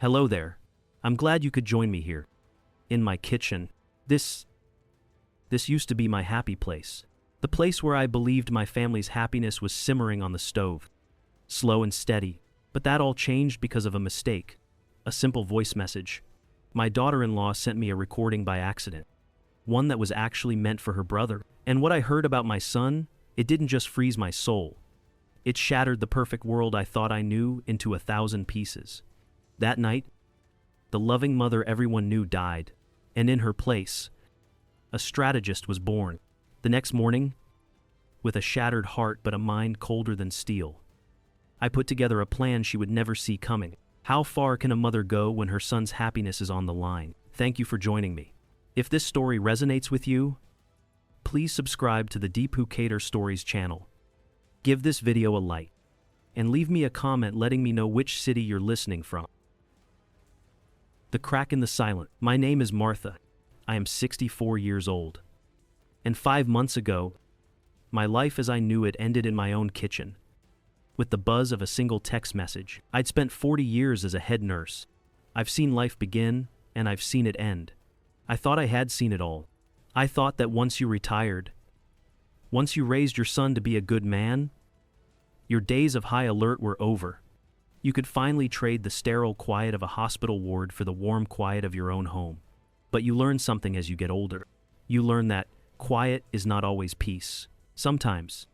Hello there. I'm glad you could join me here. In my kitchen. This used to be my happy place. The place where I believed my family's happiness was simmering on the stove. Slow and steady. But that all changed because of a mistake. A simple voice message. My daughter-in-law sent me a recording by accident. One that was actually meant for her brother. And what I heard about my son, it didn't just freeze my soul. It shattered the perfect world I thought I knew into 1,000 pieces. That night, the loving mother everyone knew died, and in her place, a strategist was born. The next morning, with a shattered heart but a mind colder than steel, I put together a plan she would never see coming. How far can a mother go when her son's happiness is on the line? Thank you for joining me. If this story resonates with you, please subscribe to the Deepu Cater Stories channel. Give this video a like, and leave me a comment letting me know which city you're listening from. The crack in the silence. My name is Martha. I am 64 years old. And 5 months ago, my life as I knew it ended in my own kitchen. With the buzz of a single text message. I'd spent 40 years as a head nurse. I've seen life begin, and I've seen it end. I thought I had seen it all. I thought that once you retired, once you raised your son to be a good man, your days of high alert were over. You could finally trade the sterile quiet of a hospital ward for the warm quiet of your own home. But you learn something as you get older. You learn that quiet is not always peace. Sometimes,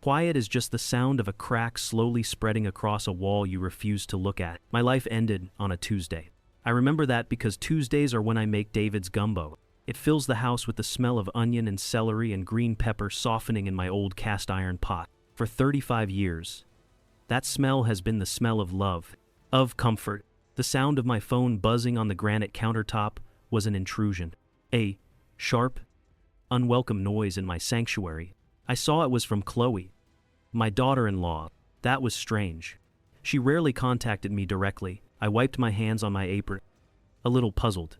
quiet is just the sound of a crack slowly spreading across a wall you refuse to look at. My life ended on a Tuesday. I remember that because Tuesdays are when I make David's gumbo. It fills the house with the smell of onion and celery and green pepper softening in my old cast iron pot. For 35 years, that smell has been the smell of love, of comfort. The sound of my phone buzzing on the granite countertop was an intrusion. A sharp, unwelcome noise in my sanctuary. I saw it was from Chloe, my daughter-in-law. That was strange. She rarely contacted me directly. I wiped my hands on my apron, a little puzzled,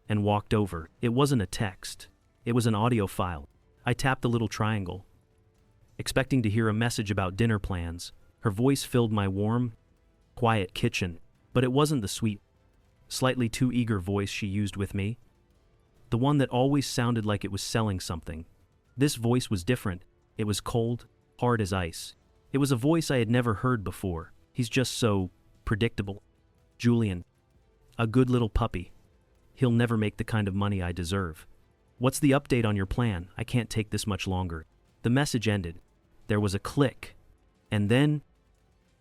and walked over. It wasn't a text. It was an audio file. I tapped the little triangle, expecting to hear a message about dinner plans. Her voice filled my warm, quiet kitchen, but it wasn't the sweet, slightly too eager voice she used with me. The one that always sounded like it was selling something. This voice was different. It was cold, hard as ice. It was a voice I had never heard before. He's just so predictable. Julian, a good little puppy. He'll never make the kind of money I deserve. What's the update on your plan? I can't take this much longer. The message ended. There was a click, and then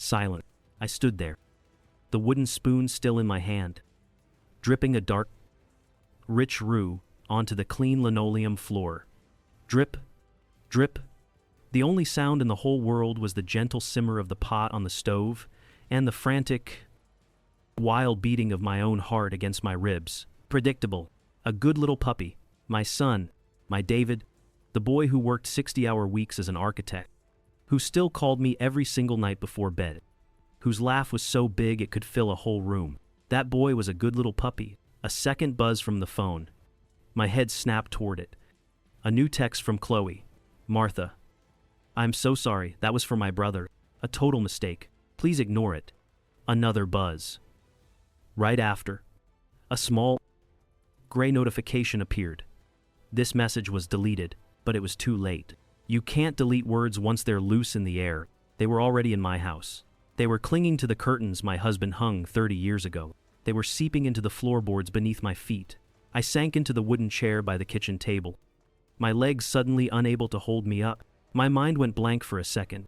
silent. I stood there, the wooden spoon still in my hand, dripping a dark, rich roux onto the clean linoleum floor. Drip, drip. The only sound in the whole world was the gentle simmer of the pot on the stove and the frantic, wild beating of my own heart against my ribs. Predictable. A good little puppy. My son, my David, the boy who worked 60-hour weeks as an architect, who still called me every single night before bed, whose laugh was so big it could fill a whole room. That boy was a good little puppy. A second buzz from the phone. My head snapped toward it. A new text from Chloe. Martha, I'm so sorry, that was for my brother. A total mistake. Please ignore it. Another buzz. Right after, a small, gray notification appeared. This message was deleted, but it was too late. You can't delete words once they're loose in the air. They were already in my house. They were clinging to the curtains my husband hung 30 years ago. They were seeping into the floorboards beneath my feet. I sank into the wooden chair by the kitchen table, my legs suddenly unable to hold me up. My mind went blank for a second.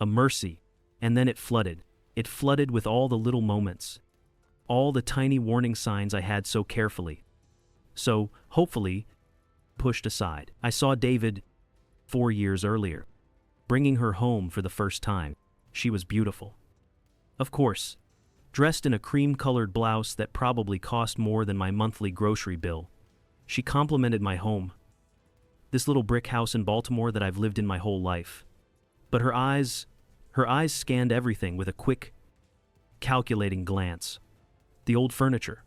A mercy, and then it flooded. It flooded with all the little moments, all the tiny warning signs I had so carefully, so hopefully, pushed aside. I saw David 4 years earlier, bringing her home for the first time. She was beautiful. Of course, dressed in a cream-colored blouse that probably cost more than my monthly grocery bill. She complimented my home, this little brick house in Baltimore that I've lived in my whole life. But her eyes scanned everything with a quick, calculating glance. The old furniture,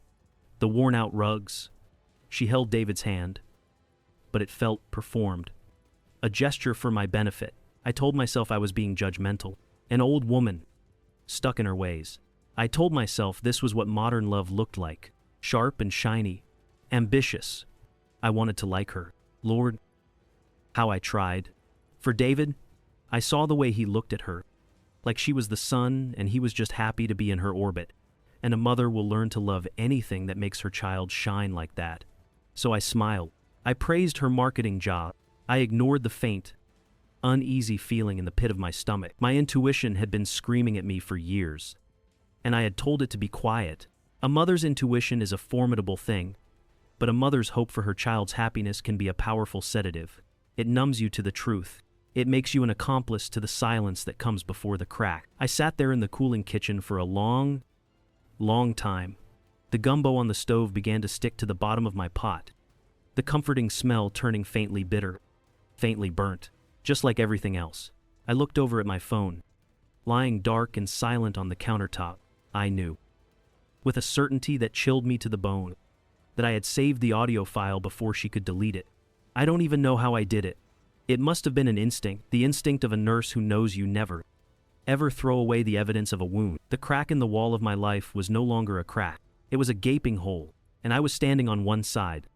the worn-out rugs. She held David's hand, but it felt performed. A gesture for my benefit. I told myself I was being judgmental. An old woman, stuck in her ways. I told myself this was what modern love looked like. Sharp and shiny. Ambitious. I wanted to like her. Lord, how I tried. For David, I saw the way he looked at her. Like she was the sun and he was just happy to be in her orbit. And a mother will learn to love anything that makes her child shine like that. So I smiled. I praised her marketing job. I ignored the faint, uneasy feeling in the pit of my stomach. My intuition had been screaming at me for years, and I had told it to be quiet. A mother's intuition is a formidable thing, but a mother's hope for her child's happiness can be a powerful sedative. It numbs you to the truth. It makes you an accomplice to the silence that comes before the crack. I sat there in the cooling kitchen for a long time. The gumbo on the stove began to stick to the bottom of my pot, the comforting smell turning faintly bitter, faintly burnt, just like everything else. I looked over at my phone. Lying dark and silent on the countertop, I knew, with a certainty that chilled me to the bone, that I had saved the audio file before she could delete it. I don't even know how I did it. It must have been an instinct, the instinct of a nurse who knows you never, ever throw away the evidence of a wound. The crack in the wall of my life was no longer a crack. It was a gaping hole, and I was standing on one side,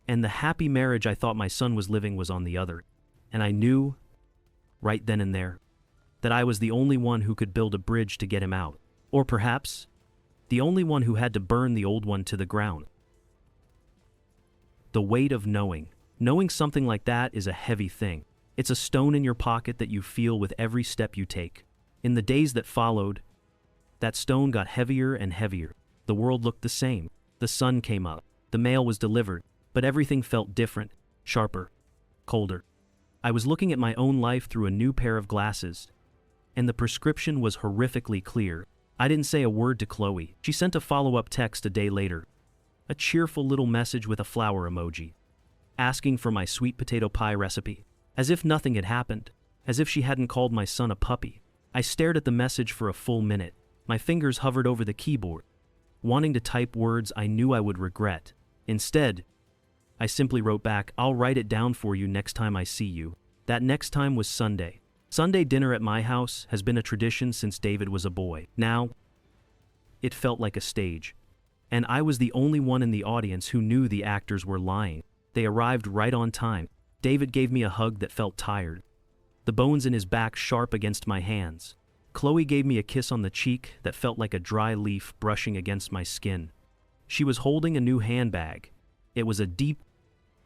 and the happy marriage I thought my son was living was on the other. And I knew, right then and there, that I was the only one who could build a bridge to get him out. Or perhaps, the only one who had to burn the old one to the ground. The weight of knowing. Knowing something like that is a heavy thing. It's a stone in your pocket that you feel with every step you take. In the days that followed, that stone got heavier and heavier. The world looked the same. The sun came up. The mail was delivered. But everything felt different, sharper, colder. I was looking at my own life through a new pair of glasses, and the prescription was horrifically clear. I didn't say a word to Chloe. She sent a follow-up text a day later, a cheerful little message with a flower emoji, asking for my sweet potato pie recipe, as if nothing had happened, as if she hadn't called my son a puppy. I stared at the message for a full minute. My fingers hovered over the keyboard, wanting to type words I knew I would regret. Instead, I simply wrote back, "I'll write it down for you next time I see you." That next time was Sunday. Sunday dinner at my house has been a tradition since David was a boy. Now, it felt like a stage, and I was the only one in the audience who knew the actors were lying. They arrived right on time. David gave me a hug that felt tired, the bones in his back sharp against my hands. Chloe gave me a kiss on the cheek that felt like a dry leaf brushing against my skin. She was holding a new handbag. It was a deep,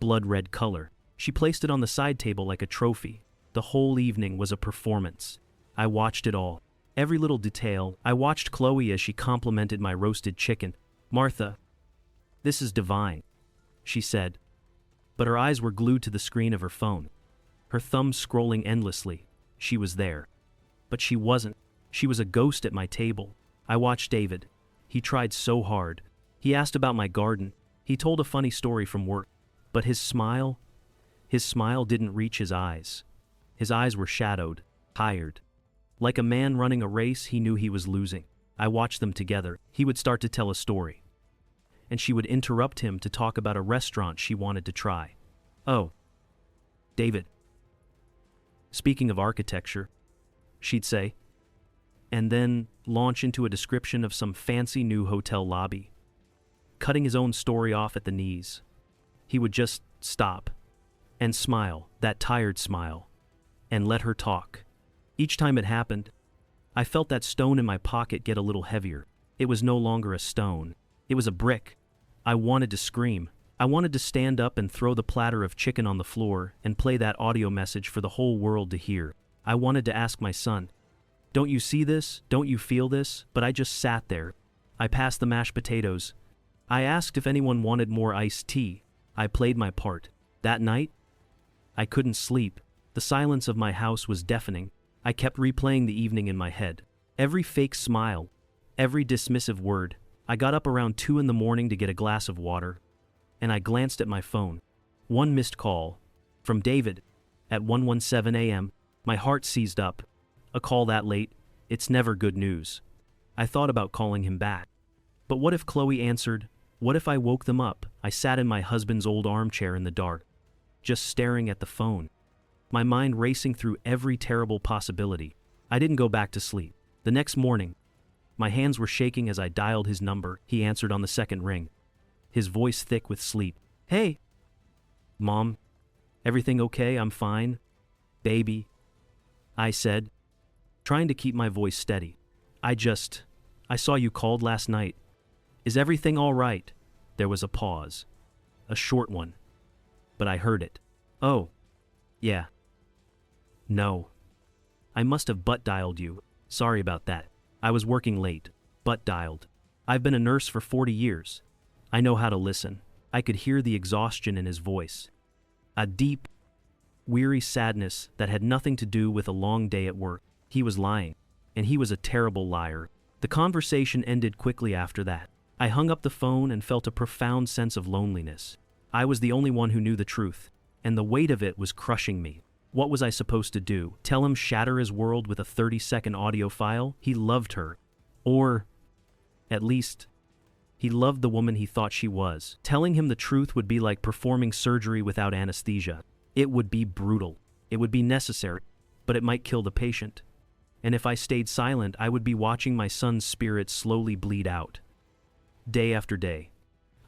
blood-red color. She placed it on the side table like a trophy. The whole evening was a performance. I watched it all. Every little detail. I watched Chloe as she complimented my roasted chicken. "Martha, this is divine," she said. But her eyes were glued to the screen of her phone. Her thumbs scrolling endlessly. She was there. But she wasn't. She was a ghost at my table. I watched David. He tried so hard. He asked about my garden. He told a funny story from work. But his smile didn't reach his eyes. His eyes were shadowed, tired. Like a man running a race he knew he was losing. I watched them together. He would start to tell a story, and she would interrupt him to talk about a restaurant she wanted to try. "Oh, David, speaking of architecture," she'd say, and then launch into a description of some fancy new hotel lobby, cutting his own story off at the knees. He would just stop and smile, that tired smile, and let her talk. Each time it happened, I felt that stone in my pocket get a little heavier. It was no longer a stone. It was a brick. I wanted to scream. I wanted to stand up and throw the platter of chicken on the floor and play that audio message for the whole world to hear. I wanted to ask my son, "Don't you see this? Don't you feel this?" But I just sat there. I passed the mashed potatoes. I asked if anyone wanted more iced tea. I played my part. That night, I couldn't sleep. The silence of my house was deafening. I kept replaying the evening in my head. Every fake smile, every dismissive word. I got up around 2 in the morning to get a glass of water, and I glanced at my phone. One missed call, from David, at 1:17 a.m. My heart seized up. A call that late, it's never good news. I thought about calling him back. But what if Chloe answered? What if I woke them up? I sat in my husband's old armchair in the dark, just staring at the phone, my mind racing through every terrible possibility. I didn't go back to sleep. The next morning, My hands were shaking as I dialed his number. He answered on the second ring, his voice thick with sleep. "Hey, Mom, everything okay? I'm fine. Baby," I said, trying to keep my voice steady. I saw you called last night. Is everything all right?" There was a pause. A short one. But I heard it. "Oh, yeah. No. I must have butt dialed you. Sorry about that. I was working late. Butt dialed. I've been a nurse for 40 years. I know how to listen." I could hear the exhaustion in his voice. A deep, weary sadness that had nothing to do with a long day at work. He was lying, and he was a terrible liar. The conversation ended quickly after that. I hung up the phone and felt a profound sense of loneliness. I was the only one who knew the truth, and the weight of it was crushing me. What was I supposed to do? Tell him shatter his world with a 30-second audio file? He loved her. Or, at least, he loved the woman he thought she was. Telling him the truth would be like performing surgery without anesthesia. It would be brutal. It would be necessary, but it might kill the patient. And if I stayed silent, I would be watching my son's spirit slowly bleed out. Day after day,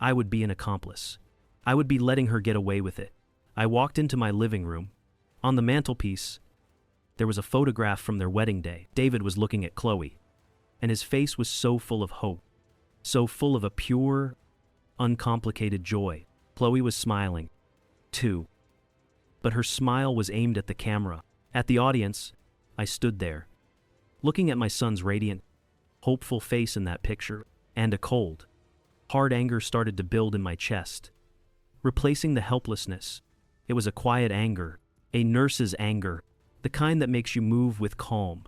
I would be an accomplice. I would be letting her get away with it. I walked into my living room. On the mantelpiece, there was a photograph from their wedding day. David was looking at Chloe, and his face was so full of hope, so full of a pure, uncomplicated joy. Chloe was smiling, too. But her smile was aimed at the camera. At the audience, I stood there, looking at my son's radiant, hopeful face in that picture, and a cold, hard anger started to build in my chest, replacing the helplessness. It was a quiet anger, a nurse's anger, the kind that makes you move with calm,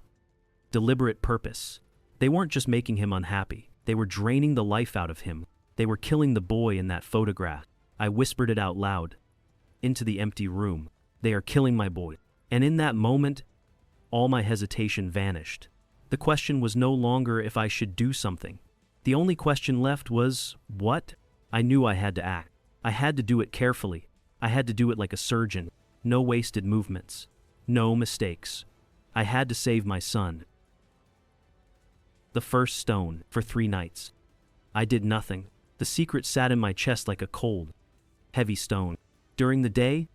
deliberate purpose. They weren't just making him unhappy, they were draining the life out of him. They were killing the boy in that photograph. I whispered it out loud, into the empty room. They are killing my boy. And in that moment, all my hesitation vanished. The question was no longer if I should do something. The only question left was, what? I knew I had to act. I had to do it carefully. I had to do it like a surgeon. No wasted movements. No mistakes. I had to save my son. The first stone, for 3 nights. I did nothing. The secret sat in my chest like a cold, heavy stone. During the day,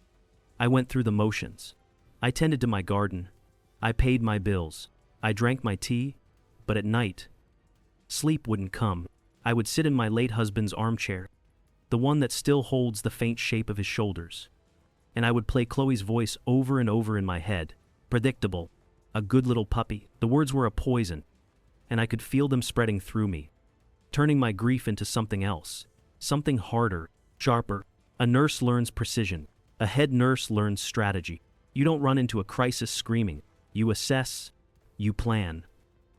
I went through the motions. I tended to my garden. I paid my bills. I drank my tea. But at night, sleep wouldn't come. I would sit in my late husband's armchair, the one that still holds the faint shape of his shoulders, and I would play Chloe's voice over and over in my head. Predictable. A good little puppy. The words were a poison, and I could feel them spreading through me, turning my grief into something else, something harder, sharper. A nurse learns precision. A head nurse learns strategy. You don't run into a crisis screaming. You assess. You plan.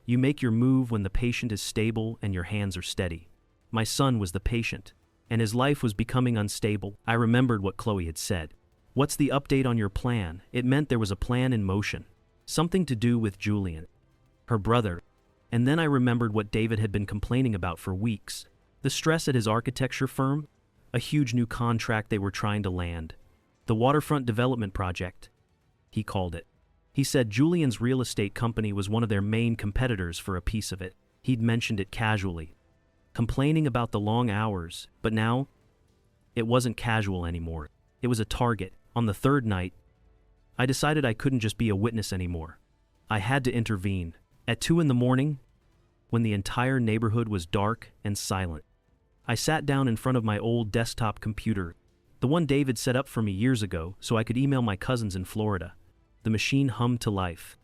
You make your move when the patient is stable and your hands are steady. My son was the patient, and his life was becoming unstable. I remembered what Chloe had said. "What's the update on your plan?" It meant there was a plan in motion. Something to do with Julian, her brother. And then I remembered what David had been complaining about for weeks. The stress at his architecture firm, a huge new contract they were trying to land. The waterfront development project, he called it. He said Julian's real estate company was one of their main competitors for a piece of it. He'd mentioned it casually, complaining about the long hours, but now, it wasn't casual anymore. It was a target. On the 3rd night, I decided I couldn't just be a witness anymore. I had to intervene. At 2 a.m, when the entire neighborhood was dark and silent, I sat down in front of my old desktop computer, the one David set up for me years ago so I could email my cousins in Florida. The machine hummed to life,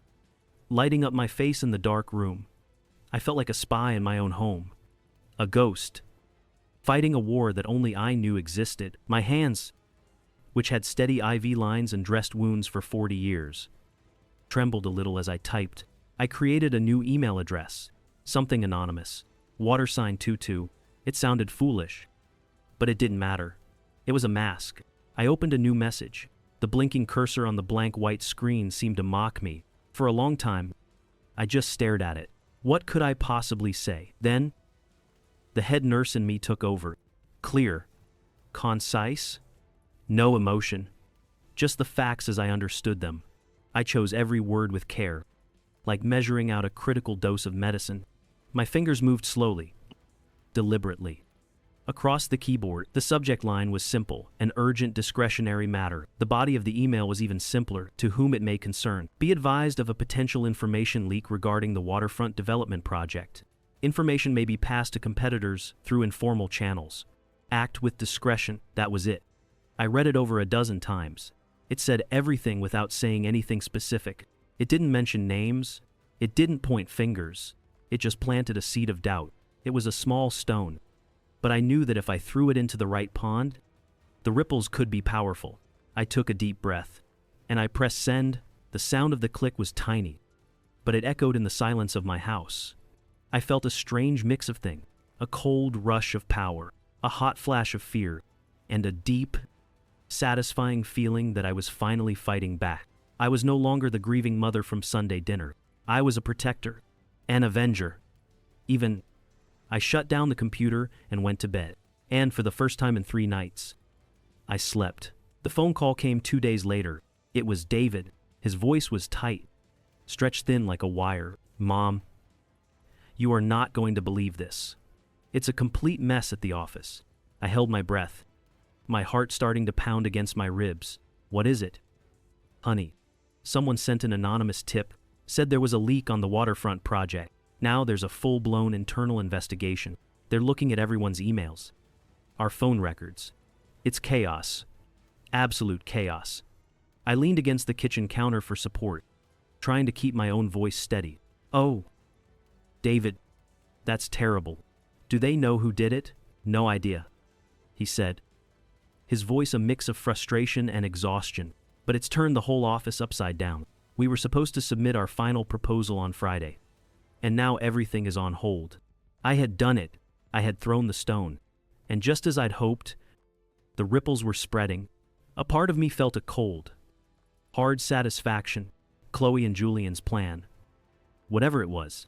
lighting up my face in the dark room. I felt like a spy in my own home, a ghost, fighting a war that only I knew existed. My hands, which had steady IV lines and dressed wounds for 40 years, trembled a little as I typed. I created a new email address, something anonymous, #22. It sounded foolish, but it didn't matter. It was a mask. I opened a new message. The blinking cursor on the blank white screen seemed to mock me. For a long time, I just stared at it. What could I possibly say? Then, the head nurse in me took over. Clear, concise, no emotion, just the facts as I understood them. I chose every word with care, like measuring out a critical dose of medicine. My fingers moved slowly, deliberately. Across the keyboard, the subject line was simple, an urgent discretionary matter. The body of the email was even simpler, to whom it may concern. Be advised of a potential information leak regarding the waterfront development project. Information may be passed to competitors through informal channels. Act with discretion. That was it. I read it over a dozen times. It said everything without saying anything specific. It didn't mention names. It didn't point fingers. It just planted a seed of doubt. It was a small stone. But I knew that if I threw it into the right pond, the ripples could be powerful. I took a deep breath, and I pressed send. The sound of the click was tiny, but it echoed in the silence of my house. I felt a strange mix of things, a cold rush of power, a hot flash of fear, and a deep, satisfying feeling that I was finally fighting back. I was no longer the grieving mother from Sunday dinner. I was a protector, an avenger. I shut down the computer and went to bed. And for the first time in 3 nights, I slept. The phone call came 2 days later. It was David. His voice was tight, stretched thin like a wire. Mom, you are not going to believe this. It's a complete mess at the office. I held my breath, my heart starting to pound against my ribs. What is it? Honey, someone sent an anonymous tip, said there was a leak on the waterfront project. Now there's a full-blown internal investigation. They're looking at everyone's emails, our phone records. It's chaos. Absolute chaos. I leaned against the kitchen counter for support, trying to keep my own voice steady. Oh, David, that's terrible. Do they know who did it? No idea, he said, his voice a mix of frustration and exhaustion. But it's turned the whole office upside down. We were supposed to submit our final proposal on Friday. And now everything is on hold. I had done it. I had thrown the stone. And just as I'd hoped, the ripples were spreading. A part of me felt a cold, hard satisfaction. Chloe and Julian's plan, whatever it was,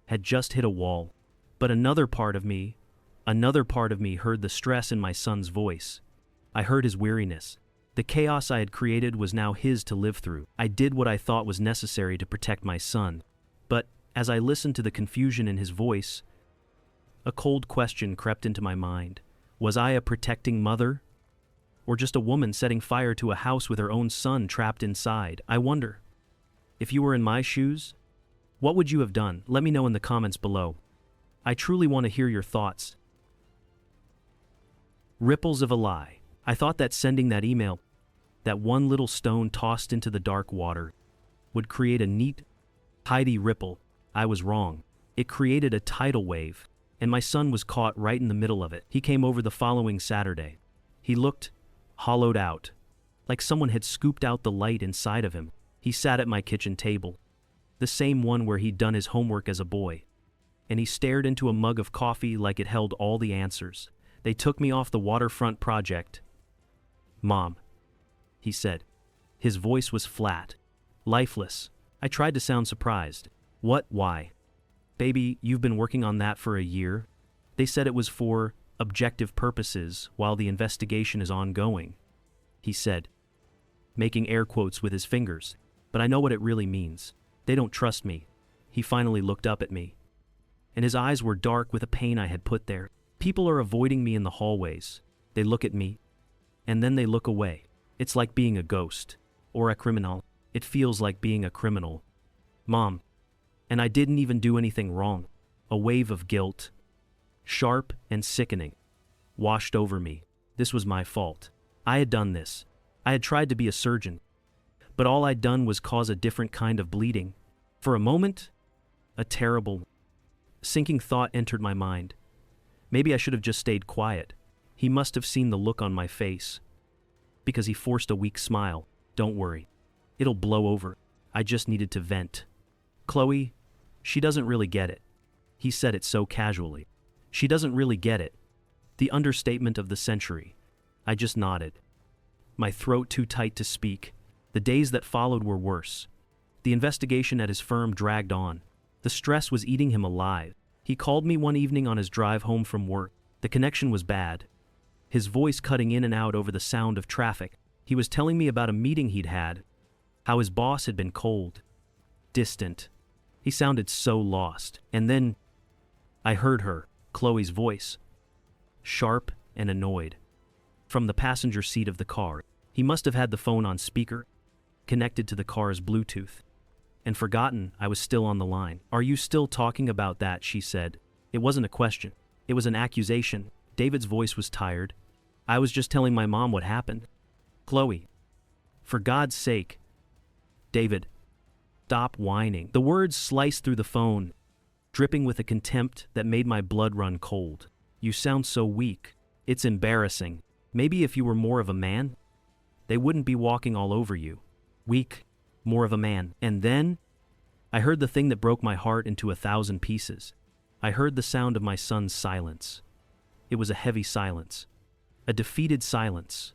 had just hit a wall. But another part of me heard the stress in my son's voice. I heard his weariness. The chaos I had created was now his to live through. I did what I thought was necessary to protect my son. But as I listened to the confusion in his voice, a cold question crept into my mind. Was I a protecting mother? Or just a woman setting fire to a house with her own son trapped inside? I wonder, if you were in my shoes, what would you have done? Let me know in the comments below. I truly want to hear your thoughts. Ripples of a lie. I thought that sending that email, that one little stone tossed into the dark water, would create a neat, tidy ripple. I was wrong. It created a tidal wave, and my son was caught right in the middle of it. He came over the following Saturday. He looked hollowed out, like someone had scooped out the light inside of him. He sat at my kitchen table, the same one where he'd done his homework as a boy, and he stared into a mug of coffee like it held all the answers. They took me off the waterfront project. Mom, he said. His voice was flat, lifeless. I tried to sound surprised. What? Why? Baby, you've been working on that for a year. They said it was for objective purposes while the investigation is ongoing, he said, making air quotes with his fingers. But I know what it really means. They don't trust me. He finally looked up at me, and his eyes were dark with a pain I had put there. People are avoiding me in the hallways. They look at me, and then they look away. It's like being a ghost, or a criminal. It feels like being a criminal. Mom, and I didn't even do anything wrong. A wave of guilt, sharp and sickening, washed over me. This was my fault. I had done this. I had tried to be a surgeon, but all I'd done was cause a different kind of bleeding. For a moment, a terrible, sinking thought entered my mind. Maybe I should have just stayed quiet. He must have seen the look on my face, because he forced a weak smile. Don't worry. It'll blow over. I just needed to vent. Chloe, she doesn't really get it. He said it so casually. She doesn't really get it. The understatement of the century. I just nodded, my throat too tight to speak. The days that followed were worse. The investigation at his firm dragged on. The stress was eating him alive. He called me one evening on his drive home from work. The connection was bad, his voice cutting in and out over the sound of traffic. He was telling me about a meeting he'd had, how his boss had been cold, distant. He sounded so lost. And then I heard her, Chloe's voice, sharp and annoyed, from the passenger seat of the car. He must have had the phone on speaker, connected to the car's Bluetooth, and forgotten I was still on the line. "Are you still talking about that?" she said. It wasn't a question. It was an accusation. David's voice was tired. "I was just telling my mom what happened." "Chloe, for God's sake." "David, stop whining." The words sliced through the phone, dripping with a contempt that made my blood run cold. "You sound so weak. It's embarrassing. Maybe if you were more of a man, they wouldn't be walking all over you." Weak, more of a man. And then I heard the thing that broke my heart into 1,000 pieces. I heard the sound of my son's silence. It was a heavy silence, a defeated silence.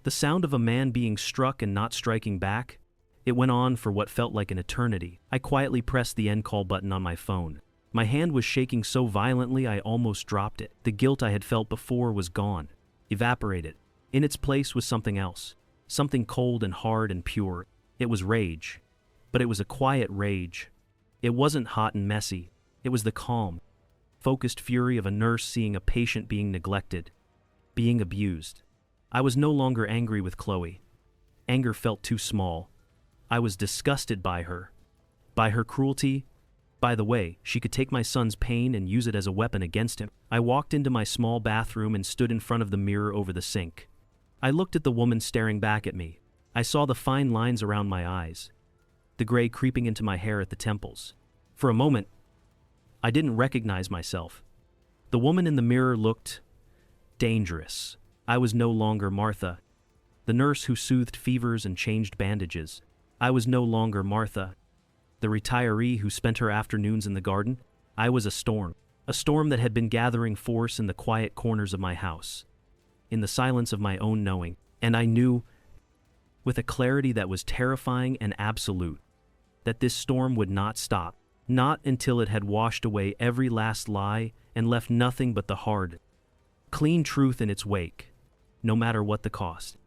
The sound of a man being struck and not striking back. It went on for what felt like an eternity. I quietly pressed the end call button on my phone. My hand was shaking so violently I almost dropped it. The guilt I had felt before was gone, evaporated. In its place was something else, something cold and hard and pure. It was rage, but it was a quiet rage. It wasn't hot and messy. It was the calm, focused fury of a nurse seeing a patient being neglected, being abused. I was no longer angry with Chloe. Anger felt too small. I was disgusted by her cruelty. By the way, she could take my son's pain and use it as a weapon against him. I walked into my small bathroom and stood in front of the mirror over the sink. I looked at the woman staring back at me. I saw the fine lines around my eyes, the gray creeping into my hair at the temples. For a moment, I didn't recognize myself. The woman in the mirror looked dangerous. I was no longer Martha, the nurse who soothed fevers and changed bandages. I was no longer Martha, the retiree who spent her afternoons in the garden. I was a storm that had been gathering force in the quiet corners of my house, in the silence of my own knowing. And I knew, with a clarity that was terrifying and absolute, that this storm would not stop, not until it had washed away every last lie and left nothing but the hard, clean truth in its wake, no matter what the cost.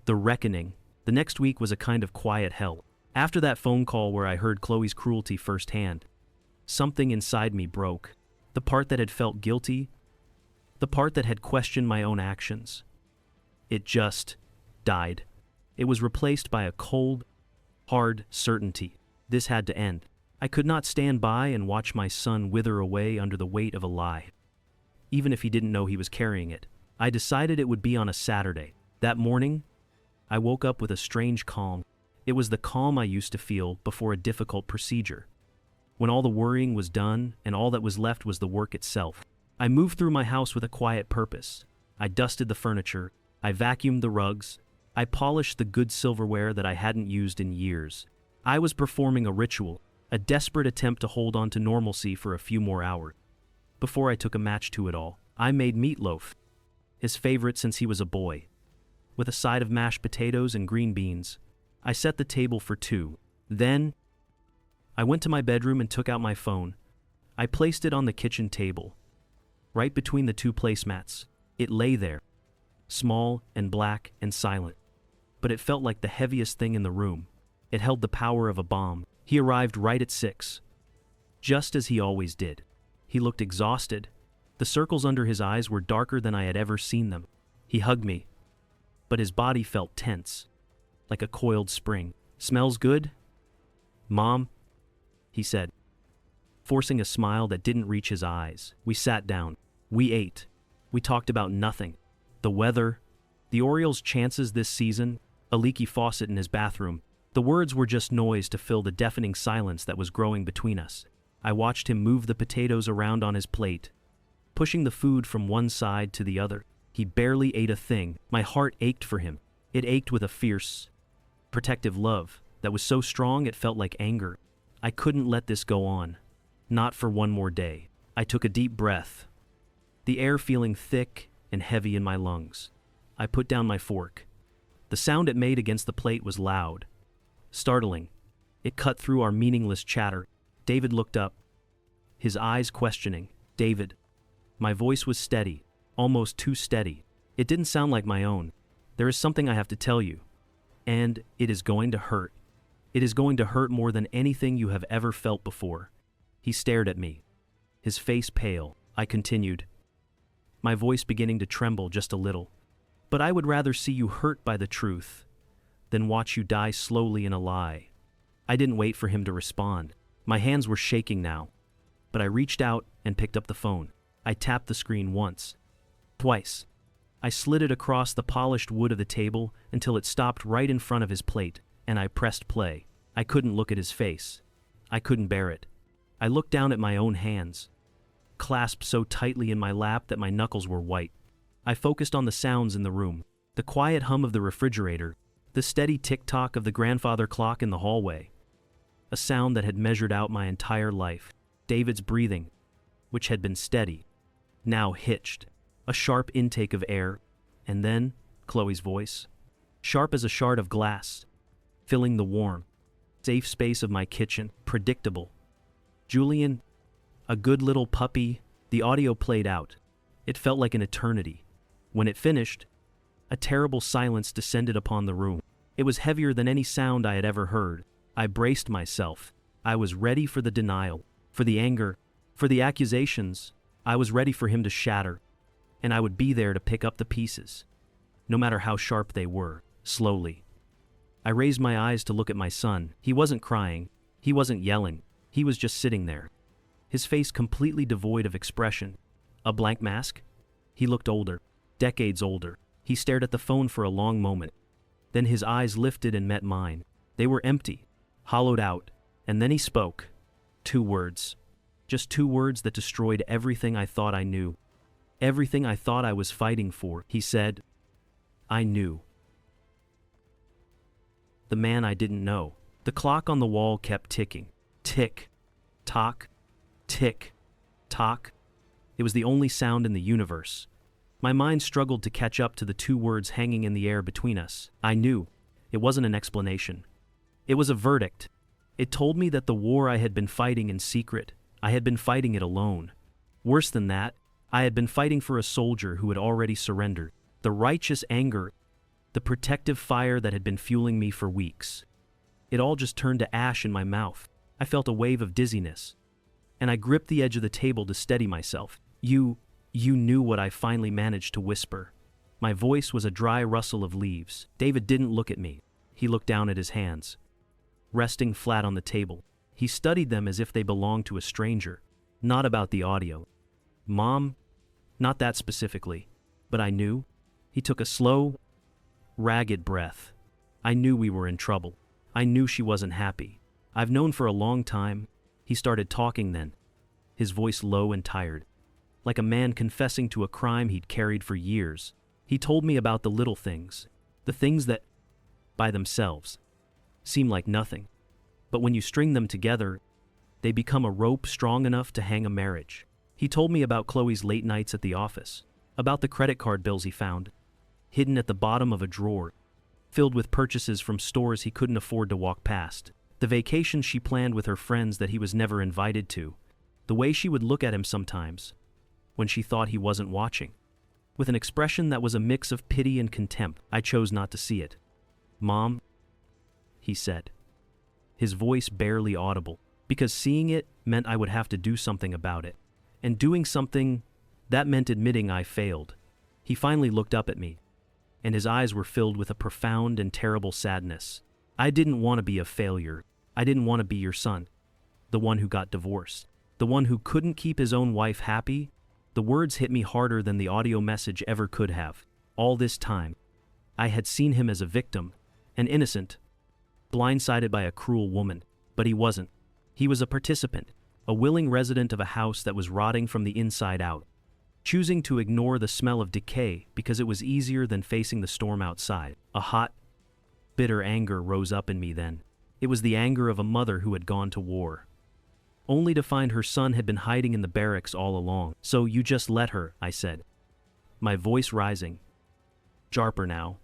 The reckoning. The next week was a kind of quiet hell. After that phone call where I heard Chloe's cruelty firsthand, something inside me broke. The part that had felt guilty, the part that had questioned my own actions. It just died. It was replaced by a cold, hard certainty. This had to end. I could not stand by and watch my son wither away under the weight of a lie, even if he didn't know he was carrying it. I decided it would be on a Saturday. That morning, I woke up with a strange calm. It was the calm I used to feel before a difficult procedure, when all the worrying was done and all that was left was the work itself. I moved through my house with a quiet purpose. I dusted the furniture. I vacuumed the rugs. I polished the good silverware that I hadn't used in years. I was performing a ritual, a desperate attempt to hold on to normalcy for a few more hours. Before I took a match to it all, I made meatloaf, his favorite since he was a boy, with a side of mashed potatoes and green beans. I set the table for two. Then, I went to my bedroom and took out my phone. I placed it on the kitchen table, right between the two placemats. It lay there, small and black and silent, but it felt like the heaviest thing in the room. It held the power of a bomb. He arrived right at 6, just as he always did. He looked exhausted. The circles under his eyes were darker than I had ever seen them. He hugged me, but his body felt tense, like a coiled spring. "Smells good, Mom?" he said, forcing a smile that didn't reach his eyes. We sat down. We ate. We talked about nothing. The weather, the Orioles' chances this season, a leaky faucet in his bathroom. The words were just noise to fill the deafening silence that was growing between us. I watched him move the potatoes around on his plate, pushing the food from one side to the other. He barely ate a thing. My heart ached for him. It ached with a fierce, protective love that was so strong it felt like anger. I couldn't let this go on. Not for one more day. I took a deep breath, the air feeling thick and heavy in my lungs. I put down my fork. The sound it made against the plate was loud, startling. It cut through our meaningless chatter. David looked up, his eyes questioning. "David." My voice was steady, almost too steady. It didn't sound like my own. "There is something I have to tell you, and it is going to hurt. It is going to hurt more than anything you have ever felt before." He stared at me, his face pale. I continued, my voice beginning to tremble just a little. But I would rather see you hurt by the truth than watch you die slowly in a lie. I didn't wait for him to respond. My hands were shaking now, but I reached out and picked up the phone. I tapped the screen once, twice. I slid it across the polished wood of the table until it stopped right in front of his plate, and I pressed play. I couldn't look at his face. I couldn't bear it. I looked down at my own hands, clasped so tightly in my lap that my knuckles were white. I focused on the sounds in the room, the quiet hum of the refrigerator, the steady tick-tock of the grandfather clock in the hallway. A sound that had measured out my entire life. David's breathing, which had been steady, now hitched. A sharp intake of air, and then Chloe's voice, sharp as a shard of glass, filling the warm, safe space of my kitchen, predictable. Julian, a good little puppy. The audio played out. It felt like an eternity. When it finished, a terrible silence descended upon the room. It was heavier than any sound I had ever heard. I braced myself. I was ready for the denial, for the anger, for the accusations. I was ready for him to shatter, and I would be there to pick up the pieces, no matter how sharp they were. Slowly, I raised my eyes to look at my son. He wasn't crying. He wasn't yelling. He was just sitting there, his face completely devoid of expression. A blank mask? He looked older, decades older. He stared at the phone for a long moment. Then his eyes lifted and met mine. They were empty, hollowed out, and then he spoke. 2 words. Just 2 words that destroyed everything I thought I knew. Everything I thought I was fighting for. He said, I knew. The man I didn't know. The clock on the wall kept ticking. Tick, tock, tick, tock. It was the only sound in the universe. My mind struggled to catch up to the 2 words hanging in the air between us. I knew. It wasn't an explanation. It was a verdict. It told me that the war I had been fighting in secret, I had been fighting it alone. Worse than that, I had been fighting for a soldier who had already surrendered. The righteous anger, the protective fire that had been fueling me for weeks. It all just turned to ash in my mouth. I felt a wave of dizziness, and I gripped the edge of the table to steady myself. You knew what I finally managed to whisper. My voice was a dry rustle of leaves. David didn't look at me. He looked down at his hands, resting flat on the table. He studied them as if they belonged to a stranger. Not about the audio. Mom? Not that specifically. But I knew. He took a slow, ragged breath. I knew we were in trouble. I knew she wasn't happy. I've known for a long time. He started talking then, his voice low and tired, like a man confessing to a crime he'd carried for years. He told me about the little things, the things that, by themselves, seem like nothing. But when you string them together, they become a rope strong enough to hang a marriage. He told me about Chloe's late nights at the office, about the credit card bills he found, hidden at the bottom of a drawer, filled with purchases from stores he couldn't afford to walk past, the vacations she planned with her friends that he was never invited to, the way she would look at him sometimes, when she thought he wasn't watching, with an expression that was a mix of pity and contempt. I chose not to see it. Mom, he said, his voice barely audible, because seeing it meant I would have to do something about it. And doing something, that meant admitting I failed. He finally looked up at me, and his eyes were filled with a profound and terrible sadness. I didn't want to be a failure. I didn't want to be your son, the one who got divorced, the one who couldn't keep his own wife happy. The words hit me harder than the audio message ever could have. All this time, I had seen him as a victim, an innocent, blindsided by a cruel woman. But he wasn't. He was a participant, a willing resident of a house that was rotting from the inside out, choosing to ignore the smell of decay because it was easier than facing the storm outside. A hot, bitter anger rose up in me then. It was the anger of a mother who had gone to war, only to find her son had been hiding in the barracks all along. So you just let her, I said, my voice rising. Jarper now.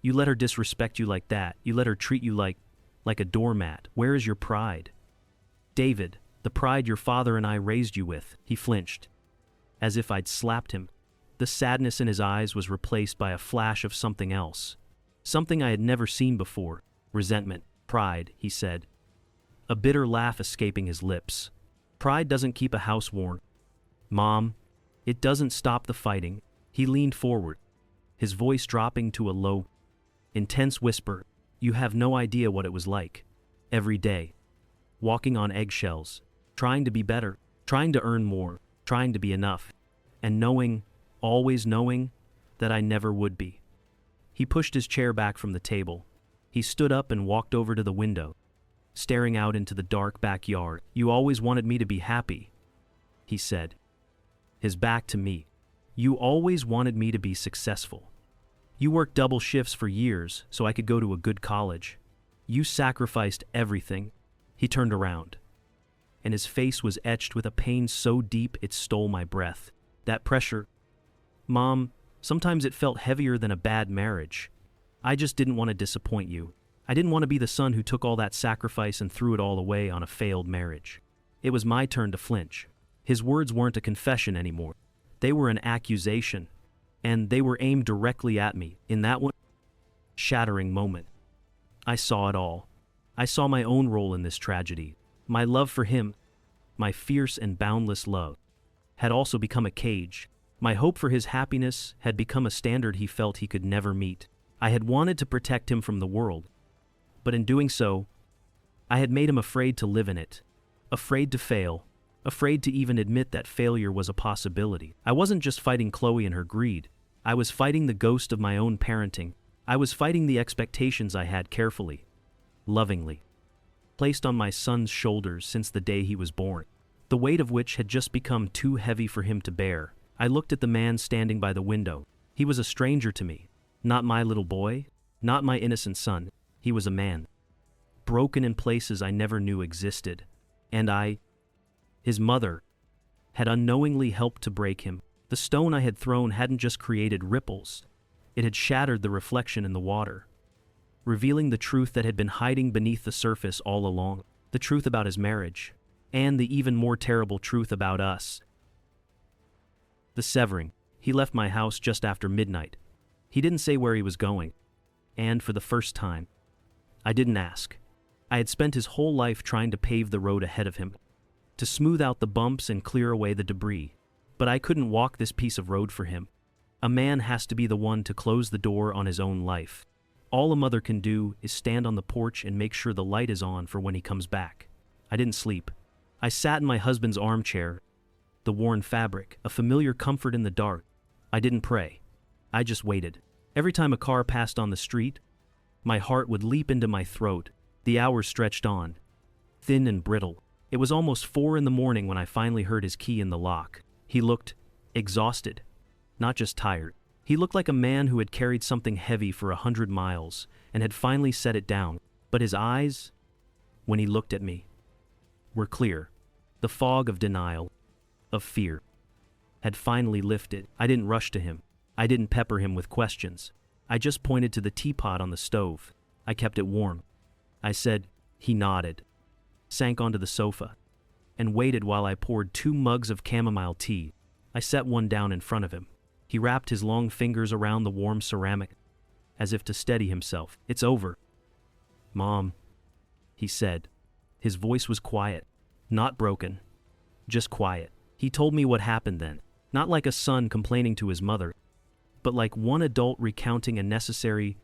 You let her disrespect you like that. You let her treat you like a doormat. Where is your pride? David, the pride your father and I raised you with. He flinched, as if I'd slapped him. The sadness in his eyes was replaced by a flash of something else, something I had never seen before. Resentment. Pride, he said, a bitter laugh escaping his lips. Pride doesn't keep a house warm. Mom, it doesn't stop the fighting. He leaned forward, his voice dropping to a low, intense whisper. You have no idea what it was like. Every day, walking on eggshells, trying to be better, trying to earn more, trying to be enough, and knowing, always knowing, that I never would be. He pushed his chair back from the table. He stood up and walked over to the window, staring out into the dark backyard. You always wanted me to be happy, he said, his back to me. You always wanted me to be successful. You worked double shifts for years so I could go to a good college. You sacrificed everything. He turned around, and his face was etched with a pain so deep it stole my breath. That pressure, Mom, sometimes it felt heavier than a bad marriage. I just didn't want to disappoint you. I didn't want to be the son who took all that sacrifice and threw it all away on a failed marriage. It was my turn to flinch. His words weren't a confession anymore. They were an accusation, and they were aimed directly at me. In that one shattering moment, I saw it all. I saw my own role in this tragedy. My love for him, my fierce and boundless love, had also become a cage. My hope for his happiness had become a standard he felt he could never meet. I had wanted to protect him from the world, but in doing so, I had made him afraid to live in it, afraid to fail, afraid to even admit that failure was a possibility. I wasn't just fighting Chloe and her greed. I was fighting the ghost of my own parenting. I was fighting the expectations I had carefully, lovingly, placed on my son's shoulders since the day he was born, the weight of which had just become too heavy for him to bear. I looked at the man standing by the window. He was a stranger to me. Not my little boy, not my innocent son. He was a man, broken in places I never knew existed. And I, his mother, had unknowingly helped to break him. The stone I had thrown hadn't just created ripples. It had shattered the reflection in the water, revealing the truth that had been hiding beneath the surface all along. The truth about his marriage, and the even more terrible truth about us. The severing. He left my house just after midnight. He didn't say where he was going. And for the first time, I didn't ask. I had spent his whole life trying to pave the road ahead of him, to smooth out the bumps and clear away the debris. But I couldn't walk this piece of road for him. A man has to be the one to close the door on his own life. All a mother can do is stand on the porch and make sure the light is on for when he comes back. I didn't sleep. I sat in my husband's armchair, the worn fabric, a familiar comfort in the dark. I didn't pray. I just waited. Every time a car passed on the street, my heart would leap into my throat. The hours stretched on, thin and brittle. It was almost 4 a.m. when I finally heard his key in the lock. He looked exhausted, not just tired. He looked like a man who had carried something heavy for 100 miles and had finally set it down. But his eyes, when he looked at me, were clear. The fog of denial, of fear, had finally lifted. I didn't rush to him. I didn't pepper him with questions. I just pointed to the teapot on the stove. I kept it warm. I said, he nodded, sank onto the sofa, and waited while I poured 2 mugs of chamomile tea. I set one down in front of him. He wrapped his long fingers around the warm ceramic, as if to steady himself. It's over, Mom, he said. His voice was quiet, not broken, just quiet. He told me what happened then, not like a son complaining to his mother, but like one adult recounting a necessary,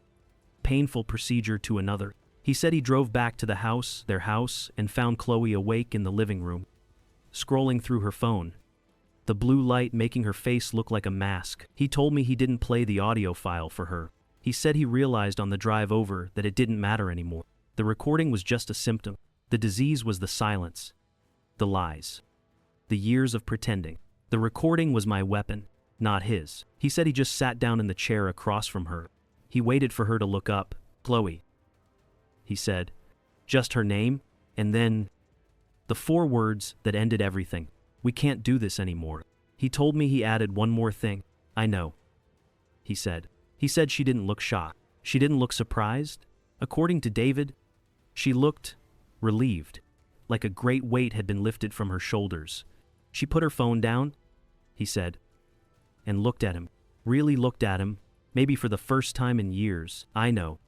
painful procedure to another. He said he drove back to the house, their house, and found Chloe awake in the living room, scrolling through her phone, the blue light making her face look like a mask. He told me he didn't play the audio file for her. He said he realized on the drive over that it didn't matter anymore. The recording was just a symptom. The disease was the silence, the lies, the years of pretending. The recording was my weapon, not his. He said he just sat down in the chair across from her. He waited for her to look up. Chloe, he said, just her name, and then the 4 words that ended everything. We can't do this anymore. He told me he added one more thing. I know, he said. He said she didn't look shocked. She didn't look surprised. According to David, she looked relieved, like a great weight had been lifted from her shoulders. She put her phone down, he said, and looked at him, really looked at him, maybe for the first time in years. I know,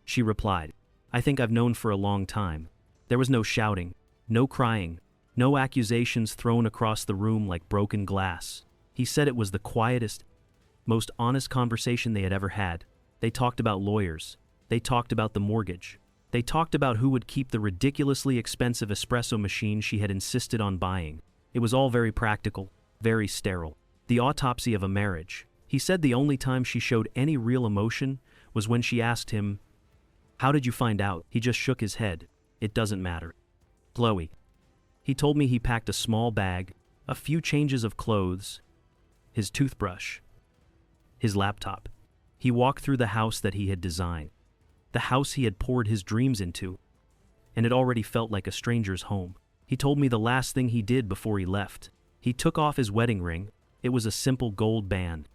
she replied. I think I've known for a long time. There was no shouting, no crying, No accusations thrown across the room like broken glass. He said it was the quietest, most honest conversation they had ever had. They talked about lawyers. They talked about the mortgage. They talked about who would keep the ridiculously expensive espresso machine she had insisted on buying. It was all very practical, very sterile. The autopsy of a marriage. He said the only time she showed any real emotion was when she asked him, "How did you find out?" He just shook his head. "It doesn't matter." Chloe. He told me he packed a small bag, a few changes of clothes, his toothbrush, his laptop. He walked through the house that he had designed, the house he had poured his dreams into, and it already felt like a stranger's home. He told me the last thing he did before he left. He took off his wedding ring. It was a simple gold band,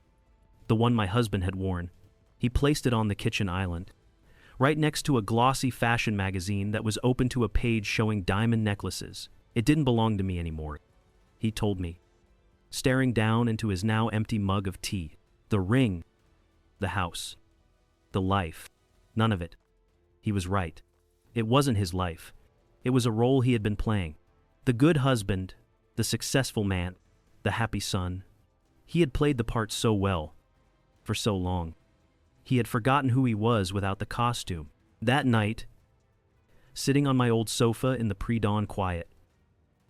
the one my husband had worn. He placed it on the kitchen island, right next to a glossy fashion magazine that was open to a page showing diamond necklaces. It didn't belong to me anymore, he told me, staring down into his now empty mug of tea. The ring, the house, the life, none of it. He was right. It wasn't his life. It was a role he had been playing. The good husband, the successful man, the happy son. He had played the part so well, for so long. He had forgotten who he was without the costume. That night, sitting on my old sofa in the pre-dawn quiet,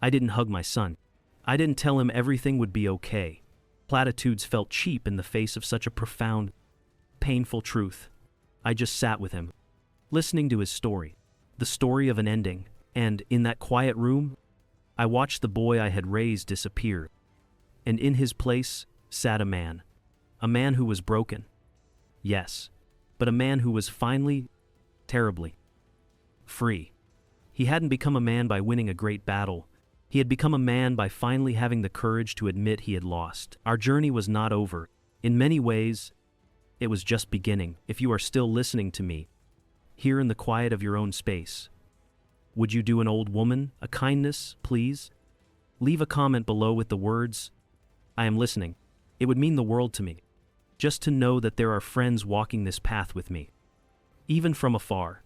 I didn't hug my son. I didn't tell him everything would be okay. Platitudes felt cheap in the face of such a profound, painful truth. I just sat with him, listening to his story, the story of an ending, and in that quiet room, I watched the boy I had raised disappear, and in his place sat a man who was broken. Yes, but a man who was finally, terribly, free. He hadn't become a man by winning a great battle. He had become a man by finally having the courage to admit he had lost. Our journey was not over. In many ways, it was just beginning. If you are still listening to me, here in the quiet of your own space, would you do an old woman a kindness, please? Leave a comment below with the words, "I am listening." It would mean the world to me, just to know that there are friends walking this path with me, even from afar.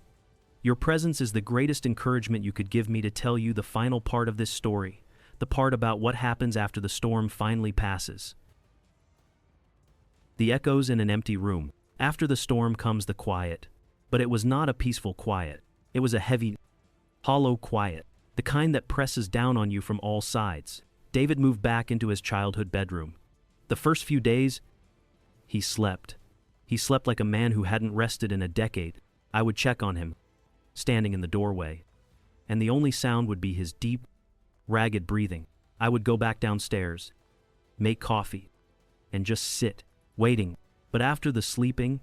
Your presence is the greatest encouragement you could give me to tell you the final part of this story, the part about what happens after the storm finally passes. The echoes in an empty room. After the storm comes the quiet, but it was not a peaceful quiet. It was a heavy, hollow quiet, the kind that presses down on you from all sides. David moved back into his childhood bedroom. The first few days, he slept. He slept like a man who hadn't rested in a decade. I would check on him, standing in the doorway, and the only sound would be his deep, ragged breathing. I would go back downstairs, make coffee, and just sit, waiting. But after the sleeping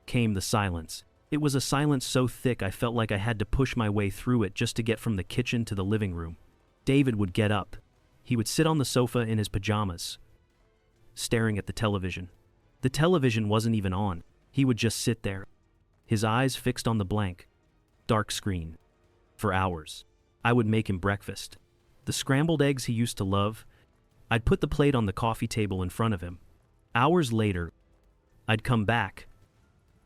came the silence. It was a silence so thick I felt like I had to push my way through it just to get from the kitchen to the living room. David would get up. He would sit on the sofa in his pajamas, staring at the television. The television wasn't even on. He would just sit there, his eyes fixed on the blank, dark screen, for hours. I would make him breakfast. The scrambled eggs he used to love. I'd put the plate on the coffee table in front of him. Hours later, I'd come back,